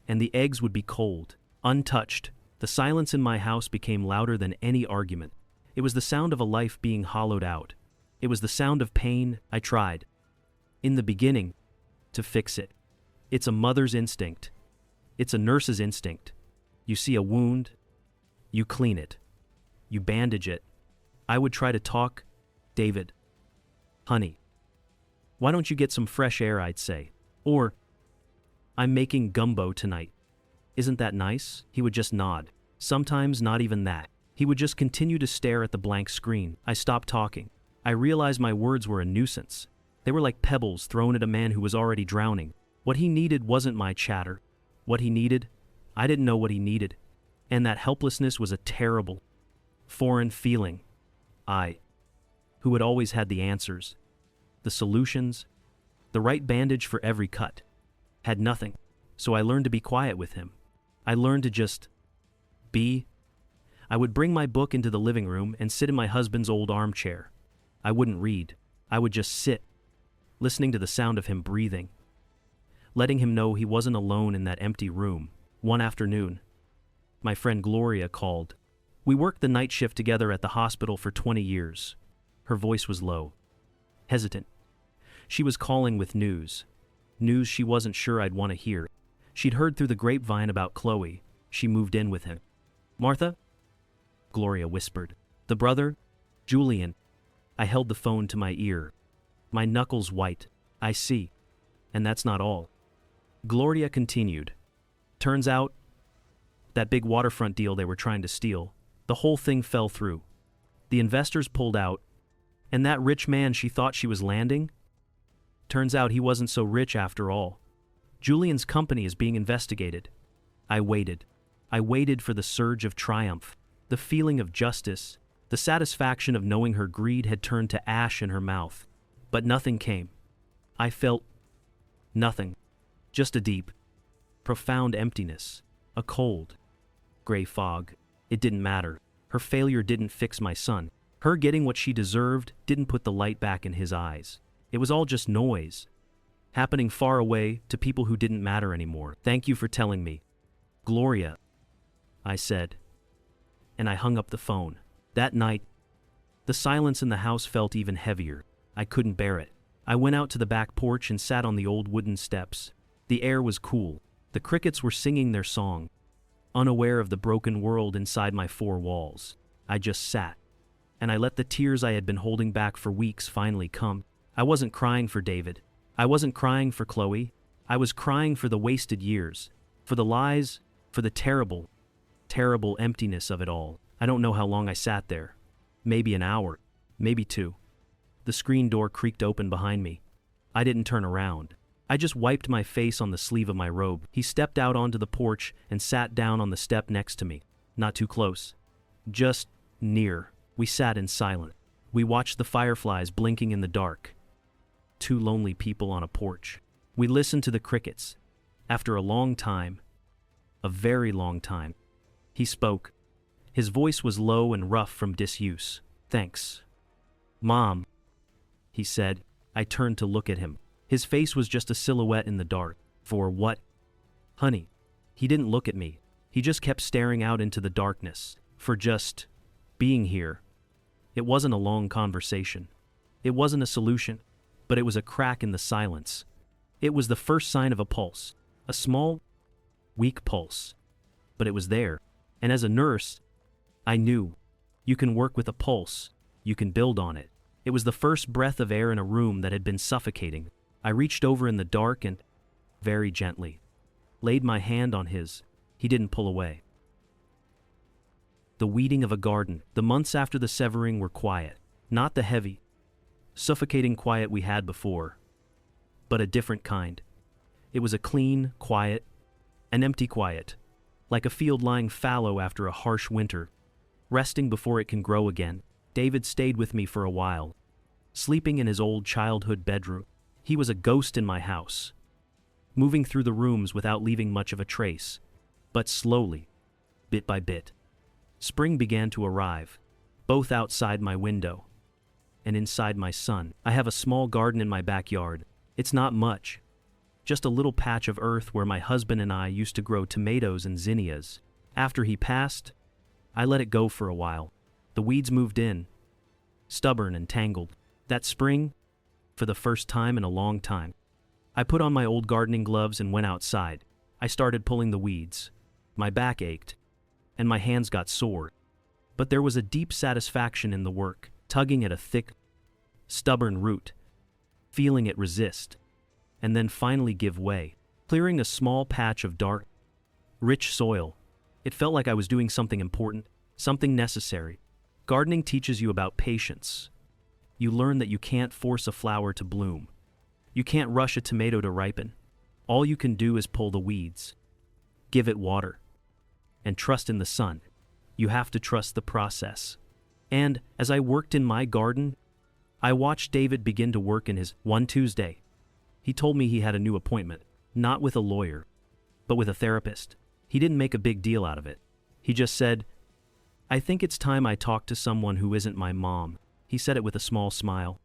and the eggs would be cold, untouched. The silence in my house became louder than any argument. It was the sound of a life being hollowed out. It was the sound of pain. I tried, in the beginning, to fix it. It's a mother's instinct. It's a nurse's instinct. You see a wound, you clean it. You bandage it. I would try to talk. "David, honey, why don't you get some fresh air?" I'd say. Or, "I'm making gumbo tonight. Isn't that nice?" He would just nod. Sometimes not even that. He would just continue to stare at the blank screen. I stopped talking. I realized my words were a nuisance. They were like pebbles thrown at a man who was already drowning. What he needed wasn't my chatter. What he needed, I didn't know what he needed. And that helplessness was a terrible, foreign feeling. I, who had always had the answers, the solutions, the right bandage for every cut, had nothing. So I learned to be quiet with him. I learned to just be. I would bring my book into the living room and sit in my husband's old armchair. I wouldn't read. I would just sit, listening to the sound of him breathing, letting him know he wasn't alone in that empty room. One afternoon, my friend Gloria called. We worked the night shift together at the hospital for 20 years. Her voice was low, hesitant. She was calling with news. News she wasn't sure I'd want to hear. She'd heard through the grapevine about Chloe. She moved in with him. "Martha?" Gloria whispered. "The brother? Julian." I held the phone to my ear. My knuckles white. "I see. And that's not all." Gloria continued. "Turns out, that big waterfront deal they were trying to steal, the whole thing fell through. The investors pulled out, and that rich man she thought she was landing? Turns out he wasn't so rich after all. Julian's company is being investigated." I waited. I waited for the surge of triumph, the feeling of justice, the satisfaction of knowing her greed had turned to ash in her mouth. But nothing came. I felt nothing. Just a deep, profound emptiness. A cold, gray fog. It didn't matter. Her failure didn't fix my son. Her getting what she deserved didn't put the light back in his eyes. It was all just noise, happening far away to people who didn't matter anymore. "Thank you for telling me, Gloria," I said, and I hung up the phone. That night, the silence in the house felt even heavier. I couldn't bear it. I went out to the back porch and sat on the old wooden steps. The air was cool. The crickets were singing their song. Unaware of the broken world inside my four walls, I just sat, and I let the tears I had been holding back for weeks finally come. I wasn't crying for David. I wasn't crying for Chloe. I was crying for the wasted years, for the lies, for the terrible, terrible emptiness of it all. I don't know how long I sat there. Maybe an hour, maybe two. The screen door creaked open behind me. I didn't turn around. I just wiped my face on the sleeve of my robe. He stepped out onto the porch and sat down on the step next to me. Not too close. Just near. We sat in silence. We watched the fireflies blinking in the dark. Two lonely people on a porch. We listened to the crickets. After a long time, a very long time, he spoke. His voice was low and rough from disuse. "Thanks, Mom," he said. I turned to look at him. His face was just a silhouette in the dark. "For what, honey?" He didn't look at me. He just kept staring out into the darkness. "For just being here." It wasn't a long conversation. It wasn't a solution, but it was a crack in the silence. It was the first sign of a pulse. A small, weak pulse. But it was there. And as a nurse, I knew. You can work with a pulse. You can build on it. It was the first breath of air in a room that had been suffocating. I reached over in the dark and, very gently, laid my hand on his. He didn't pull away. The weeding of a garden. The months after the severing were quiet. Not the heavy, suffocating quiet we had before, but a different kind. It was a clean, quiet, an empty quiet, like a field lying fallow after a harsh winter, resting before it can grow again. David stayed with me for a while, sleeping in his old childhood bedroom. He was a ghost in my house, moving through the rooms without leaving much of a trace, but slowly, bit by bit. Spring began to arrive, both outside my window and inside my son. I have a small garden in my backyard. It's not much, just a little patch of earth where my husband and I used to grow tomatoes and zinnias. After he passed, I let it go for a while. The weeds moved in, stubborn and tangled. That spring, for the first time in a long time, I put on my old gardening gloves and went outside. I started pulling the weeds. My back ached, and my hands got sore. But there was a deep satisfaction in the work, tugging at a thick, stubborn root, feeling it resist, and then finally give way. Clearing a small patch of dark, rich soil, it felt like I was doing something important, something necessary. Gardening teaches you about patience. You learn that you can't force a flower to bloom. You can't rush a tomato to ripen. All you can do is pull the weeds, give it water, and trust in the sun. You have to trust the process. And as I worked in my garden, I watched David begin to work in his. One Tuesday, he told me he had a new appointment, not with a lawyer, but with a therapist. He didn't make a big deal out of it. He just said, "I think it's time I talk to someone who isn't my mom." He said it with a small smile,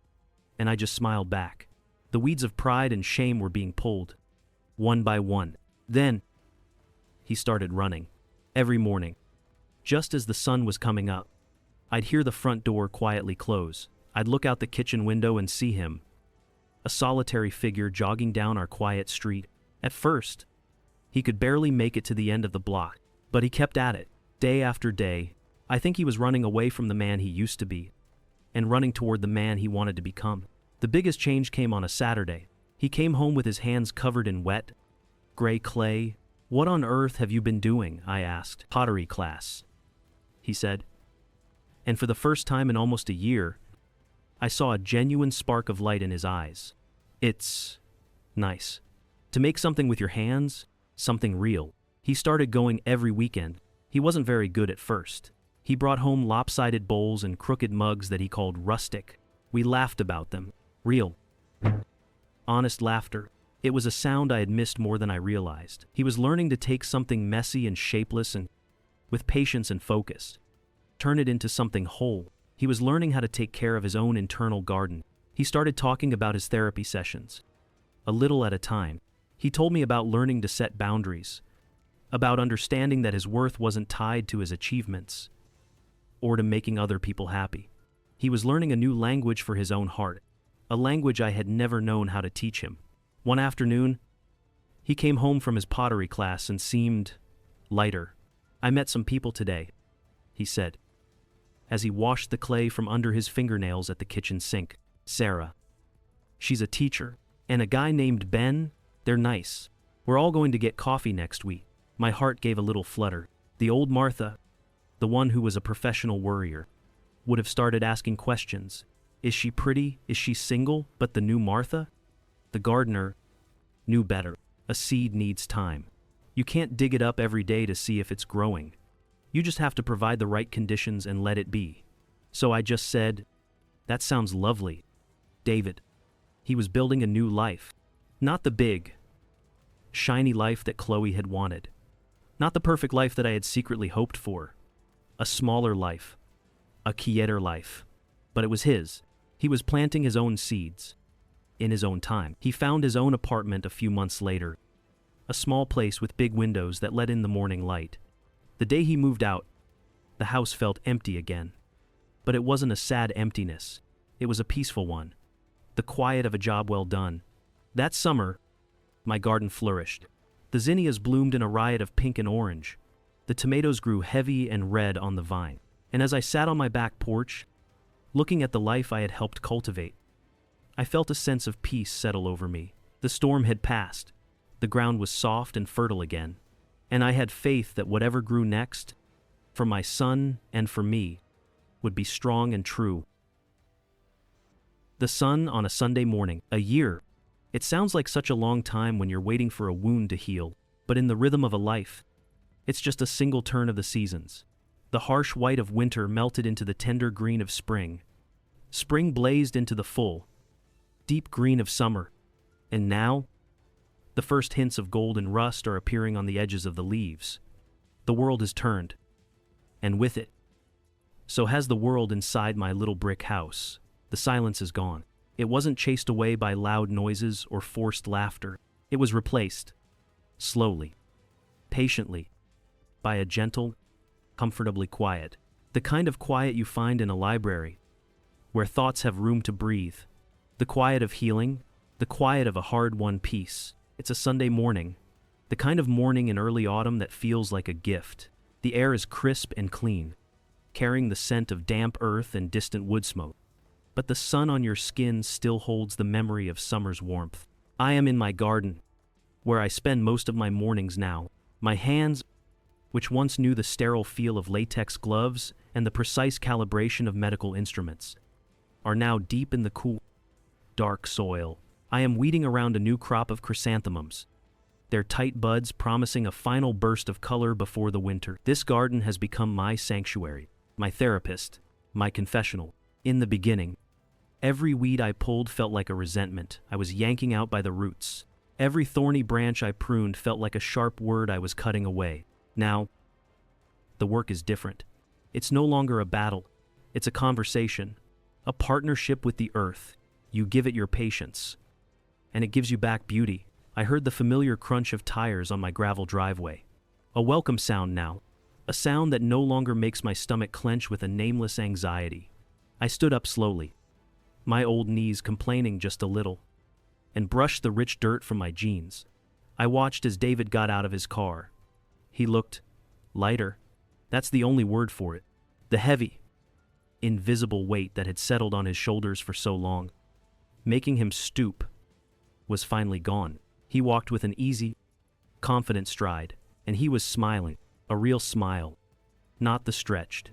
and I just smiled back. The weeds of pride and shame were being pulled, one by one. Then, he started running. Every morning, just as the sun was coming up, I'd hear the front door quietly close. I'd look out the kitchen window and see him, a solitary figure jogging down our quiet street. At first, he could barely make it to the end of the block, but he kept at it, day after day. I think he was running away from the man he used to be, and running toward the man he wanted to become. The biggest change came on a Saturday. He came home with his hands covered in wet, gray clay. "What on earth have you been doing?" I asked. "Pottery class," he said. And for the first time in almost a year, I saw a genuine spark of light in his eyes. It's nice to make something with your hands, something real. He started going every weekend. He wasn't very good at first. He brought home lopsided bowls and crooked mugs that he called rustic. We laughed about them. Real, honest laughter. It was a sound I had missed more than I realized. He was learning to take something messy and shapeless and, with patience and focus, turn it into something whole. He was learning how to take care of his own internal garden. He started talking about his therapy sessions, a little at a time. He told me about learning to set boundaries, about understanding that his worth wasn't tied to his achievements or to making other people happy. He was learning a new language for his own heart, a language I had never known how to teach him. One afternoon, he came home from his pottery class and seemed lighter. "I met some people today," he said, as he washed the clay from under his fingernails at the kitchen sink. "Sarah. She's a teacher. And a guy named Ben. They're nice. We're all going to get coffee next week." My heart gave a little flutter. The old Martha, the one who was a professional worrier, would have started asking questions. Is she pretty? Is she single? But the new Martha, the gardener, knew better. A seed needs time. You can't dig it up every day to see if it's growing. You just have to provide the right conditions and let it be. So I just said, "That sounds lovely, David." He was building a new life. Not the big, shiny life that Chloe had wanted. Not the perfect life that I had secretly hoped for. A smaller life. A quieter life. But it was his. He was planting his own seeds. In his own time. He found his own apartment a few months later. A small place with big windows that let in the morning light. The day he moved out, the house felt empty again. But it wasn't a sad emptiness. It was a peaceful one. The quiet of a job well done. That summer, my garden flourished. The zinnias bloomed in a riot of pink and orange. The tomatoes grew heavy and red on the vine. And as I sat on my back porch, looking at the life I had helped cultivate, I felt a sense of peace settle over me. The storm had passed. The ground was soft and fertile again. And I had faith that whatever grew next, for my son and for me, would be strong and true. The sun on a Sunday morning. A year. It sounds like such a long time when you're waiting for a wound to heal, but in the rhythm of a life, it's just a single turn of the seasons. The harsh white of winter melted into the tender green of spring. Spring blazed into the full, deep green of summer. And now, the first hints of gold and rust are appearing on the edges of the leaves. The world has turned. And with it, so has the world inside my little brick house. The silence is gone. It wasn't chased away by loud noises or forced laughter. It was replaced, slowly, patiently, by a gentle, comfortably quiet. The kind of quiet you find in a library, where thoughts have room to breathe. The quiet of healing, the quiet of a hard-won peace. It's a Sunday morning, the kind of morning in early autumn that feels like a gift. The air is crisp and clean, carrying the scent of damp earth and distant wood smoke. But the sun on your skin still holds the memory of summer's warmth. I am in my garden, where I spend most of my mornings now. My hands, which once knew the sterile feel of latex gloves and the precise calibration of medical instruments, are now deep in the cool, dark soil. I am weeding around a new crop of chrysanthemums, their tight buds promising a final burst of color before the winter. This garden has become my sanctuary, my therapist, my confessional. In the beginning, every weed I pulled felt like a resentment I was yanking out by the roots. Every thorny branch I pruned felt like a sharp word I was cutting away. Now, the work is different. It's no longer a battle. It's a conversation, a partnership with the earth. You give it your patience, and it gives you back beauty. I heard the familiar crunch of tires on my gravel driveway. A welcome sound now, a sound that no longer makes my stomach clench with a nameless anxiety. I stood up slowly, my old knees complaining just a little, and brushed the rich dirt from my jeans. I watched as David got out of his car. He looked lighter. That's the only word for it. The heavy, invisible weight that had settled on his shoulders for so long, making him stoop, was finally gone. He walked with an easy, confident stride, and he was smiling, a real smile, not the stretched,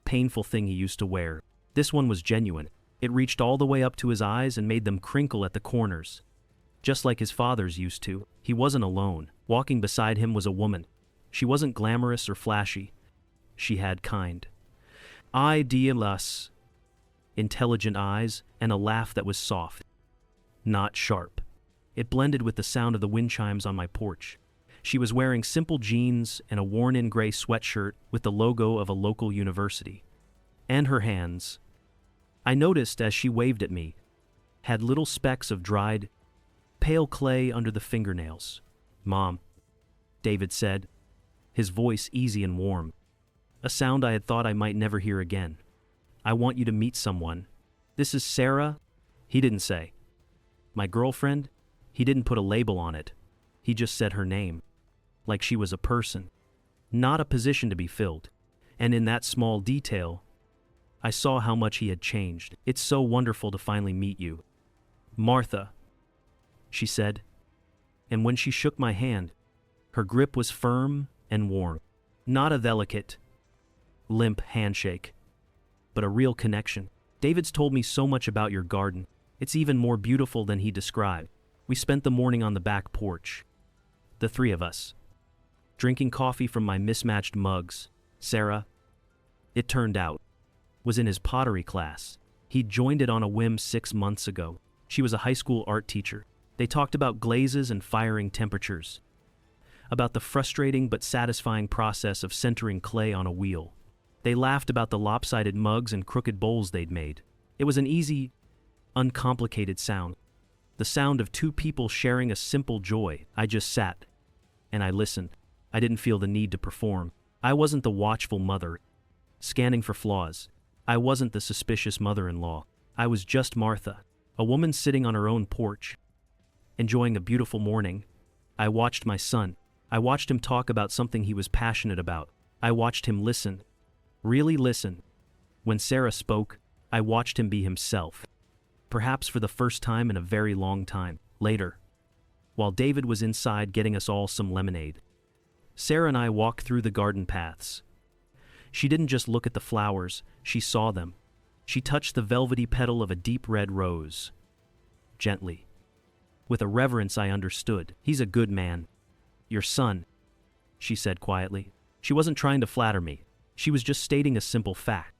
painful thing he used to wear. This one was genuine. It reached all the way up to his eyes and made them crinkle at the corners, just like his father's used to. He wasn't alone. Walking beside him was a woman. She wasn't glamorous or flashy. She had kind, idealus, intelligent eyes and a laugh that was soft, not sharp. It blended with the sound of the wind chimes on my porch. She was wearing simple jeans and a worn-in gray sweatshirt with the logo of a local university. And her hands, I noticed as she waved at me, had little specks of dried, pale clay under the fingernails. "Mom," David said, his voice easy and warm, a sound I had thought I might never hear again. "I want you to meet someone. This is Sarah," he didn't say. "My girlfriend." He didn't put a label on it. He just said her name, like she was a person, not a position to be filled. And in that small detail, I saw how much he had changed. "It's so wonderful to finally meet you, Martha," she said. And when she shook my hand, her grip was firm and warm. Not a delicate, limp handshake, but a real connection. "David's told me so much about your garden. It's even more beautiful than he described." We spent the morning on the back porch, the three of us, drinking coffee from my mismatched mugs. Sarah, it turned out, was in his pottery class. He'd joined it on a whim 6 months ago. She was a high school art teacher. They talked about glazes and firing temperatures, about the frustrating but satisfying process of centering clay on a wheel. They laughed about the lopsided mugs and crooked bowls they'd made. It was an easy, uncomplicated sound. The sound of two people sharing a simple joy. I just sat, and I listened. I didn't feel the need to perform. I wasn't the watchful mother, scanning for flaws. I wasn't the suspicious mother-in-law. I was just Martha, a woman sitting on her own porch, enjoying a beautiful morning. I watched my son. I watched him talk about something he was passionate about. I watched him listen, really listen. When Sarah spoke, I watched him be himself. Perhaps for the first time in a very long time. Later, while David was inside getting us all some lemonade, Sarah and I walked through the garden paths. She didn't just look at the flowers, she saw them. She touched the velvety petal of a deep red rose, gently. With a reverence I understood. "He's a good man. Your son," she said quietly. She wasn't trying to flatter me. She was just stating a simple fact,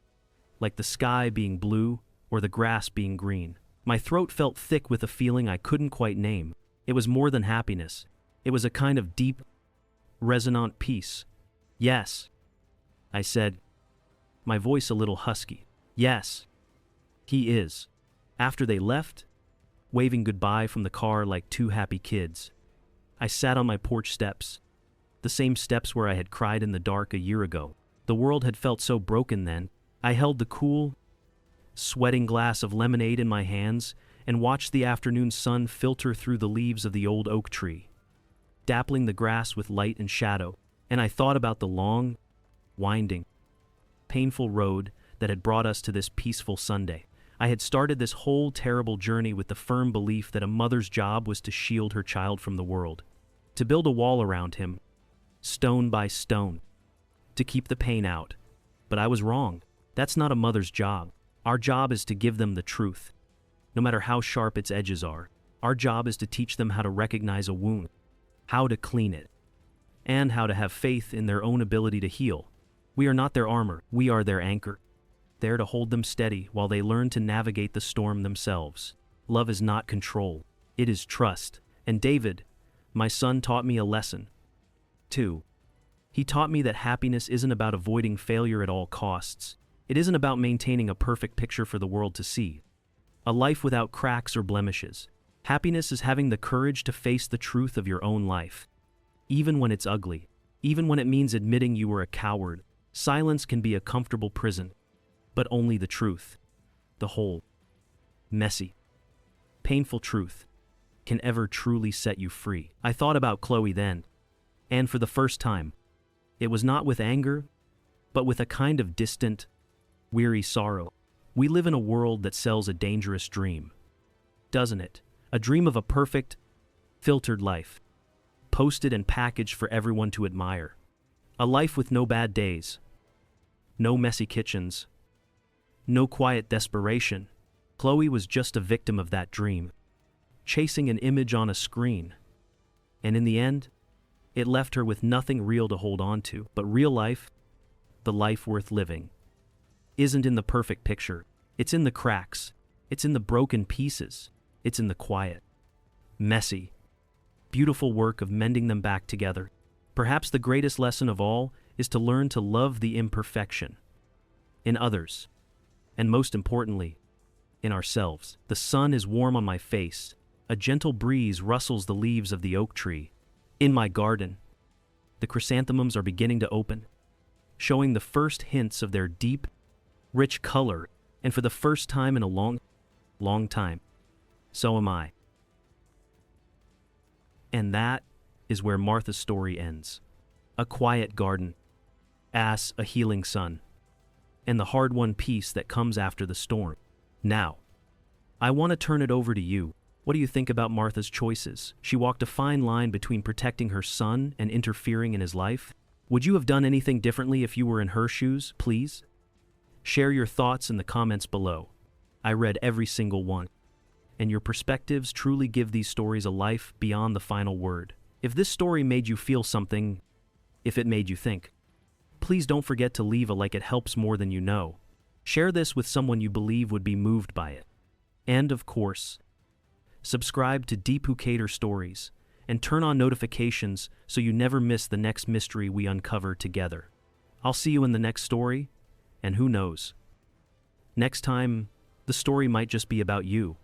like the sky being blue or the grass being green. My throat felt thick with a feeling I couldn't quite name. It was more than happiness. It was a kind of deep, resonant peace. "Yes," I said, my voice a little husky. "Yes, he is." After they left, waving goodbye from the car like two happy kids, I sat on my porch steps, the same steps where I had cried in the dark a year ago. The world had felt so broken then. I held the cool, sweating glass of lemonade in my hands and watched the afternoon sun filter through the leaves of the old oak tree, dappling the grass with light and shadow. And I thought about the long, winding, painful road that had brought us to this peaceful Sunday. I had started this whole terrible journey with the firm belief that a mother's job was to shield her child from the world, to build a wall around him, stone by stone, to keep the pain out. But I was wrong. That's not a mother's job. Our job is to give them the truth, no matter how sharp its edges are. Our job is to teach them how to recognize a wound, how to clean it, and how to have faith in their own ability to heal. We are not their armor, we are their anchor, there to hold them steady while they learn to navigate the storm themselves. Love is not control, it is trust. And David, my son, taught me a lesson, too. He taught me that happiness isn't about avoiding failure at all costs. It isn't about maintaining a perfect picture for the world to see, a life without cracks or blemishes. Happiness is having the courage to face the truth of your own life, even when it's ugly, even when it means admitting you were a coward. Silence can be a comfortable prison, but only the truth, the whole, messy, painful truth can ever truly set you free. I thought about Chloe then, and for the first time, it was not with anger, but with a kind of distant, weary sorrow. We live in a world that sells a dangerous dream, doesn't it? A dream of a perfect, filtered life, posted and packaged for everyone to admire. A life with no bad days, no messy kitchens, no quiet desperation. Chloe was just a victim of that dream, chasing an image on a screen. And in the end, it left her with nothing real to hold on to. But real life, the life worth living, isn't in the perfect picture. It's in the cracks. It's in the broken pieces. It's in the quiet, messy, beautiful work of mending them back together. Perhaps the greatest lesson of all is to learn to love the imperfection in others, and most importantly, in ourselves. The sun is warm on my face. A gentle breeze rustles the leaves of the oak tree. In my garden, the chrysanthemums are beginning to open, showing the first hints of their deep, rich color, and for the first time in a long, long time, so am I. And that is where Martha's story ends. A quiet garden, a healing sun, and the hard-won peace that comes after the storm. Now, I want to turn it over to you. What do you think about Martha's choices? She walked a fine line between protecting her son and interfering in his life. Would you have done anything differently if you were in her shoes, please? Share your thoughts in the comments below. I read every single one, and your perspectives truly give these stories a life beyond the final word. If this story made you feel something, if it made you think, please don't forget to leave a like. It helps more than you know. Share this with someone you believe would be moved by it. And of course, subscribe to Deepucator Stories and turn on notifications so you never miss the next mystery we uncover together. I'll see you in the next story, and who knows, next time the story might just be about you.